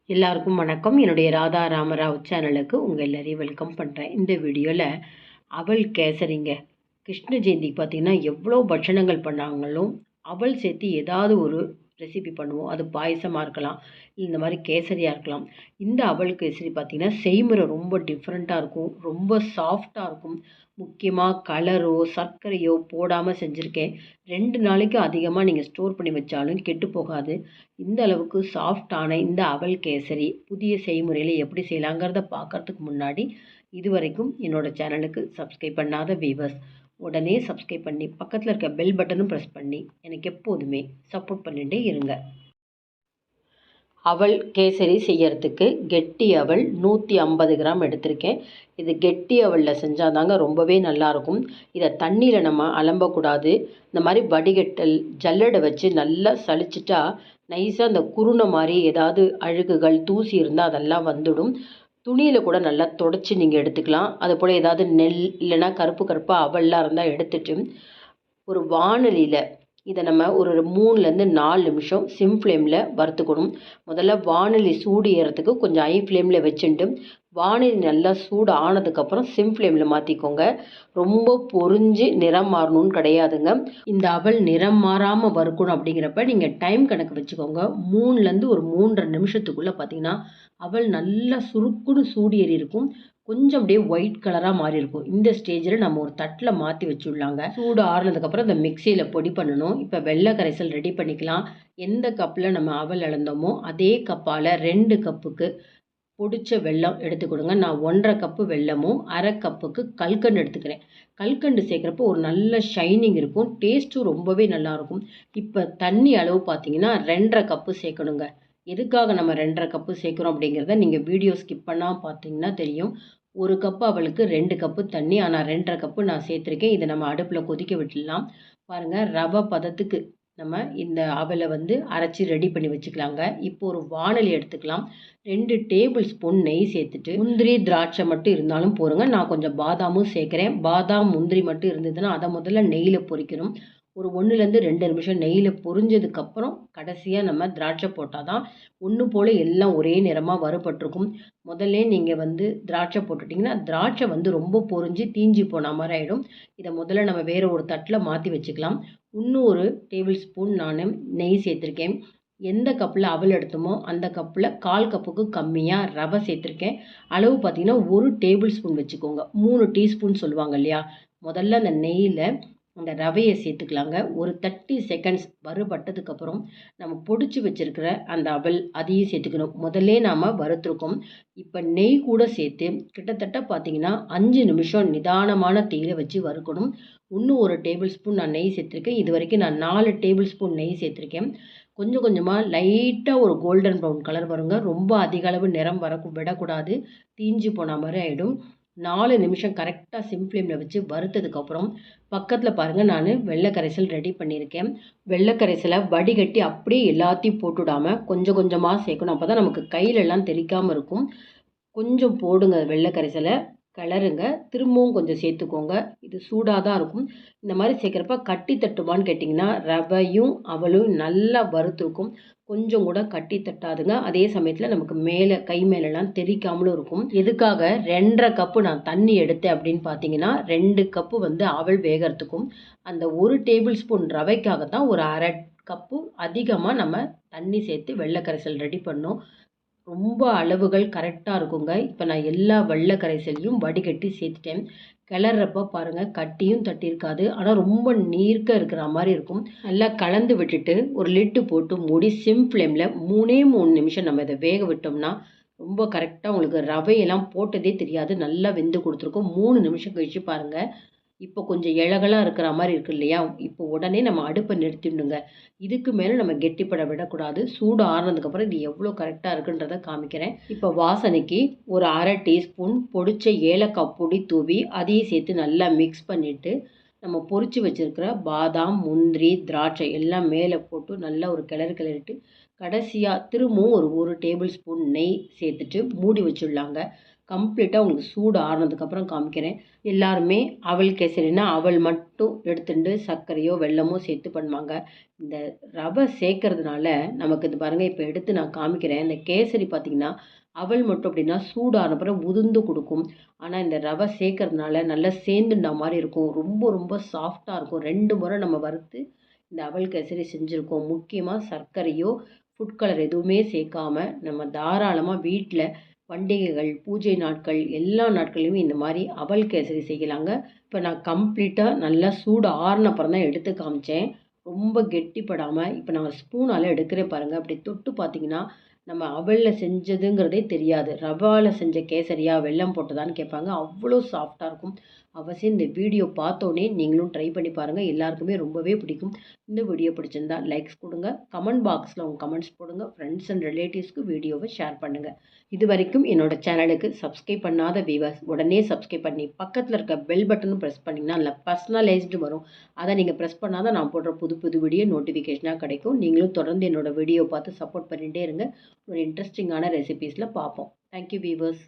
எல்லாருக்கும் வணக்கம். என்னுடைய ராதா ராமராவ் சேனலுக்கு உங்கள் எல்லாரையும் வெல்கம் பண்ணுறேன். இந்த வீடியோவில் அவல் கேசரிங்க. கிருஷ்ண ஜெயந்திக்கு பார்த்திங்கன்னா எவ்வளோ பட்சணங்கள் பண்ணாங்களும் அவல் சேர்த்து ஏதாவது ஒரு ரெசிபி பண்ணுவோம். அது பாயசமாக இருக்கலாம், இந்த மாதிரி கேசரியாக இருக்கலாம். இந்த அவல் கேசரி பார்த்திங்கன்னா செய்முறை ரொம்ப டிஃப்ரெண்ட்டாக இருக்கும், ரொம்ப சாஃப்டாக இருக்கும். முக்கியமாக கலரோ சர்க்கரையோ போடாமல் செஞ்சுருக்கேன். 2 நாளைக்கு அதிகமாக நீங்கள் ஸ்டோர் பண்ணி வச்சாலும் கெட்டு போகாது. இந்த அளவுக்கு சாஃப்டான இந்த அவல் கேசரி புதிய செய்முறையில் எப்படி செய்யலாங்கிறத பார்க்கறதுக்கு முன்னாடி இதுவரைக்கும் என்னோடய சேனலுக்கு சப்ஸ்கிரைப் பண்ணாத வீவர்ஸ் உடனே சப்ஸ்கிரைப் பண்ணி பக்கத்தில் இருக்க பெல் பட்டனும் ப்ரெஸ் பண்ணி எனக்கு எப்போதுமே சப்போர்ட் பண்ணிகிட்டே இருங்க. அவல் கேசரி செய்யறதுக்கு கெட்டி அவல் 150 கிராம் எடுத்திருக்கேன். இது கெட்டி அவலில் செஞ்சால் தாங்க ரொம்பவே நல்லாயிருக்கும். இதை தண்ணியில் நம்ம அலம்பக்கூடாது. இந்த மாதிரி வடிகட்டல் ஜல்லடை வச்சு நல்லா சலிச்சிட்டா நைஸாக அந்த குருணை மாதிரி ஏதாவது அழுகுகள் தூசி இருந்தால் அதெல்லாம் வந்துடும். துணியில் கூட நல்லா தொடச்சி நீங்கள் எடுத்துக்கலாம். அதுபோல் ஏதாவது நெல் இல்லைன்னா கருப்பு கருப்பாக அவல்லாம் இருந்தால் எடுத்துட்டு ஒரு வாணலியில் இதை நம்ம ஒரு 3லேருந்து 4 நிமிஷம் சிம் ஃப்ளேமில் வறுத்துக்கணும். முதல்ல வாணலி சூடு ஏறத்துக்கு கொஞ்சம் ஹை ஃப்ளேமில் வச்சுட்டு வாணலி நல்லா சூடு ஆனதுக்கப்புறம் சிம் ஃப்ளேமில் மாற்றிக்கோங்க. ரொம்ப பொரிஞ்சு நிறம் மாறணும்னு கிடையாதுங்க. இந்த அவல் நிறம் மாறாமல் வறுக்கணும் அப்படிங்கிறப்ப நீங்கள் டைம் கணக்கு வச்சுக்கோங்க. 3லேருந்து ஒரு 3.5 நிமிஷத்துக்குள்ளே பார்த்தீங்கன்னா அவல் நல்லா சுருக்குன்னு சூடு ஏறி இருக்கும். கொஞ்சம் அப்படியே ஒயிட் கலராக மாறி இருக்கும். இந்த ஸ்டேஜில் நம்ம ஒரு தட்டில் மாற்றி வச்சுடலாங்க. சூடு ஆறுனதுக்கப்புறம் இந்த மிக்சியில் பொடி பண்ணணும். இப்போ வெள்ளை கரைசல் ரெடி பண்ணிக்கலாம். எந்த கப்பில் நம்ம அவல் அளந்தோமோ அதே கப்பால் 2 கப்புக்கு பொடிச்ச வெல்லம் எடுத்துக்கொடுங்க. நான் 1.5 கப்பு வெல்லமும் 1/2 கப்புக்கு கல்கண்டு எடுத்துக்கிறேன். கல்கண்டு சேர்க்குறப்போ ஒரு நல்ல ஷைனிங் இருக்கும், டேஸ்ட்டும் ரொம்பவே நல்லாயிருக்கும். இப்போ தண்ணி அளவு பார்த்தீங்கன்னா 2.5 கப்பு சேர்க்கணுங்க. எதுக்காக நம்ம 2.5 கப்பு சேர்க்குறோம் அப்படிங்கிறத நீங்கள் வீடியோ ஸ்கிப் பண்ணாமல் பார்த்தீங்கன்னா தெரியும். 1 கப்பு அவளுக்கு 2 கப்பு தண்ணி, ஆனால் 2.5 கப்பு நான் சேர்த்துருக்கேன். இதை நம்ம அடுப்பில் கொதிக்க விட்டுடலாம். பாருங்கள், ரவை பதத்துக்கு நம்ம இந்த அவலை அரைச்சி ரெடி பண்ணி வச்சுக்கலாங்க. இப்போ ஒரு வாணலி எடுத்துக்கலாம். 2 டேபிள் ஸ்பூன் நெய் சேர்த்துட்டு முந்திரி திராட்சை மட்டும் இருந்தாலும் போருங்க. நான் கொஞ்சம் பாதாமும் சேர்க்குறேன். பாதாம் முந்திரி மட்டும் இருந்ததுன்னா அதை முதல்ல நெய்யில் பொரிக்கணும். ஒரு 1லேருந்து 2 நிமிஷம் நெய்யில் பொரிஞ்சதுக்கப்புறம் கடைசியாக நம்ம திராட்சை போட்டால் தான் ஒன்று போல் எல்லாம் ஒரே நிறமாக வறுபட்டிருக்கும். முதல்ல நீங்கள் திராட்சை போட்டுட்டிங்கன்னா திராட்சை ரொம்ப பொரிஞ்சு தீஞ்சி போன மாதிரி ஆகிடும். இதை முதல்ல நம்ம வேறு ஒரு தட்டில் மாற்றி வச்சுக்கலாம். இன்னும் ஒரு டேபிள் ஸ்பூன் நான் நெய் சேர்த்துருக்கேன். எந்த கப்பில் அவல் எடுத்தோமோ அந்த கப்பில் 1/4 கப்புக்கு கம்மியாக ரவை சேர்த்துருக்கேன். அளவு பார்த்திங்கன்னா 1 டேபிள் ஸ்பூன் வச்சுக்கோங்க. 3 டீஸ்பூன் சொல்லுவாங்க இல்லையா. முதல்ல அந்த நெய்யில் அந்த ரவையை சேர்த்துக்கலாங்க. ஒரு 30 செகண்ட்ஸ் வறுபட்டதுக்கப்புறம் நம்ம பொடிச்சு வச்சுருக்கிற அந்த அவல் அதையும் சேர்த்துக்கணும். முதல்ல நாம் வறுத்துருக்கோம். இப்போ நெய் கூட சேர்த்து கிட்டத்தட்ட பார்த்திங்கன்னா 5 நிமிஷம் நிதானமான தீயில வச்சு வறுக்கணும். இன்னும் ஒரு டேபிள் ஸ்பூன் நான் நெய் சேர்த்துருக்கேன். இது வரைக்கும் நான் 4 டேபிள் ஸ்பூன் நெய் சேர்த்துருக்கேன். கொஞ்சம் கொஞ்சமாக லைட்டாக ஒரு கோல்டன் ப்ரௌன் கலர் வருங்க. ரொம்ப அதிக அளவு நிறம் விடக்கூடாது, தீஞ்சு போன மாதிரி ஆகிடும். 4 நிமிஷம் கரெக்டாக சிம் ஃப்ளேமில் வச்சு வறுத்ததுக்கப்புறம் பக்கத்தில் பாருங்கள், நான் வெள்ளை கரைசல் ரெடி பண்ணியிருக்கேன். வெள்ளை கரைசலை வடிகட்டி அப்படியே எல்லாத்தையும் போட்டுவிடாமல் கொஞ்சம் கொஞ்சமாக சேர்க்கணும். அப்போ தான் நமக்கு கையிலெல்லாம் தெறிக்காமல் இருக்கும். கொஞ்சம் போடுங்க வெள்ளை கரைசலை, கிளறுங்க, திரும்பவும் கொஞ்சம் சேர்த்துக்கோங்க. இது சூடாக தான் இருக்கும். இந்த மாதிரி சேர்க்குறப்ப கட்டி தட்டுமான்னு கேட்டிங்கன்னா ரவையும் அவலும் நல்லா வறுத்துருக்கும். கொஞ்சம் கூட கட்டி தட்டாதுங்க. அதே சமயத்தில் நமக்கு மேலே கை மேலெல்லாம் தெறிக்காமலும் இருக்கும். எதுக்காக 2.5 கப்பு நான் தண்ணி எடுத்தேன் அப்படின்னு பார்த்தீங்கன்னா 2 கப்பு அவல் வேகிறதுக்கும் அந்த 1 டேபிள் ஸ்பூன் ரவைக்காகத்தான் ஒரு 1/2 கப்பு அதிகமாக நம்ம தண்ணி சேர்த்து வெள்ளை கரைசல் ரெடி பண்ணோம். ரொம்ப அளவுகள் கரெக்டாக இருக்குங்க. இப்போ நான் எல்லா வெள்ளை கரைசலையும் வடிகட்டி சேர்த்துட்டேன். கிளறப்ப பாருங்கள், கட்டியும் தட்டியிருக்காது, ஆனால் ரொம்ப நீர்க்க இருக்கிற மாதிரி இருக்கும். நல்லா கலந்து விட்டுட்டு ஒரு லிட்டு போட்டு மூடி சிம் ஃப்ளேமில் 3 நிமிஷம் நம்ம இதை வேக விட்டோம்னா ரொம்ப கரெக்டாக உங்களுக்கு ரவையெல்லாம் போட்டதே தெரியாது. நல்லா வெந்து கொடுத்துருக்கோம். 3 நிமிஷம் கழிச்சு பாருங்கள், இப்போ கொஞ்சம் இலகலாக இருக்கிற மாதிரி இருக்கு இல்லையா. இப்போ உடனே நம்ம அடுப்பை நிறுத்திடணுங்க. இதுக்கு மேலே நம்ம கெட்டிப்பட விடக்கூடாது. சூடு ஆறுனதுக்கப்புறம் இது எவ்வளோ கரெக்டாக இருக்குன்றதை காமிக்கிறேன். இப்போ வாசனைக்கு ஒரு 1/2 டீஸ்பூன் பொடிச்ச ஏலக்காய் பொடி தூவி அதையும் சேர்த்து நல்லா மிக்ஸ் பண்ணிவிட்டு நம்ம பொரிச்சு வச்சுருக்கிற பாதாம் முந்திரி திராட்சை எல்லாம் மேலே போட்டு நல்லா ஒரு கிளறிட்டு கடைசியாக திரும்பவும் ஒரு 1 டேபிள் ஸ்பூன் நெய் சேர்த்துட்டு மூடி வச்சுடலாங்க. கம்ப்ளீட்டாக உங்களுக்கு சூடு ஆறுனதுக்கப்புறம் காமிக்கிறேன். எல்லாருமே அவல் கேசரினா அவல் மட்டும் எடுத்துட்டு சர்க்கரையோ வெல்லமோ சேர்த்து பண்ணுவாங்க. இந்த ரவை சேர்க்கறதுனால நமக்கு இது பாருங்கள், இப்போ எடுத்து நான் காமிக்கிறேன். இந்த கேசரி பார்த்திங்கன்னா அவல் மட்டும் அப்படின்னா சூடான அப்புறம் உதிர்ந்து கொடுக்கும். ஆனால் இந்த ரவை சேர்க்கறதுனால நல்லா சேர்ந்துட்ட மாதிரி இருக்கும். ரொம்ப ரொம்ப சாஃப்டாக இருக்கும். 2 முறை நம்ம வறுத்து இந்த அவல் கேசரி செஞ்சுருக்கோம். முக்கியமாக சர்க்கரையோ ஃபுட் கலர் எதுவுமே சேர்க்காம நம்ம தாராளமாக வீட்டில் பண்டிகைகள், பூஜை நாட்கள் எல்லா நாட்கள்லையுமே இந்த மாதிரி அவல் கேசரி செய்யலாங்க. இப்போ நான் கம்ப்ளீட்டாக நல்லா சூடு ஆறுனப்புறம் தான் எடுத்து காமிச்சேன். ரொம்ப கெட்டிப்படாமல் இப்போ நான் ஸ்பூனால் எடுக்கிறேன் பாருங்கள். அப்படி தொட்டு பார்த்தீங்கன்னா நம்ம அவலில் செஞ்சதுங்கிறதே தெரியாது. ரவாவில் செஞ்ச கேசரியா வெல்லம் போட்டதான்னு கேட்பாங்க. அவ்வளோ சாஃப்டாக இருக்கும். அவசியம் இந்த வீடியோ பார்த்தோன்னே நீங்களும் ட்ரை பண்ணி பாருங்கள். எல்லாருக்குமே ரொம்பவே பிடிக்கும். இந்த வீடியோ பிடிச்சிருந்தா லைக்ஸ் கொடுங்க. கமெண்ட் பாக்ஸில் உங்கள் கமெண்ட்ஸ் போடுங்க. ஃப்ரெண்ட்ஸ் அண்ட் ரிலேட்டிவ்ஸ்க்கு வீடியோவை ஷேர் பண்ணுங்கள். இது வரைக்கும் என்னோட சேனலுக்கு சப்ஸ்கிரைப் பண்ணாத வியூவர்ஸ் உடனே சப்ஸ்கிரைப் பண்ணி பக்கத்தில் இருக்க பெல் பட்டனும் ப்ரெஸ் பண்ணிங்கன்னா அதில் பர்சனலைஸ்டு வரும். அதை நீங்கள் ப்ரெஸ் பண்ணாதான் நான் போடுற புது புது வீடியோ நோட்டிஃபிகேஷனாக கிடைக்கும். நீங்களும் தொடர்ந்து என்னோட வீடியோ பார்த்து சப்போர்ட் பண்ணிகிட்டே இருங்க. ஒரு இன்ட்ரெஸ்டிங்கான ரெசிபீஸில் பார்ப்போம். Thank you viewers.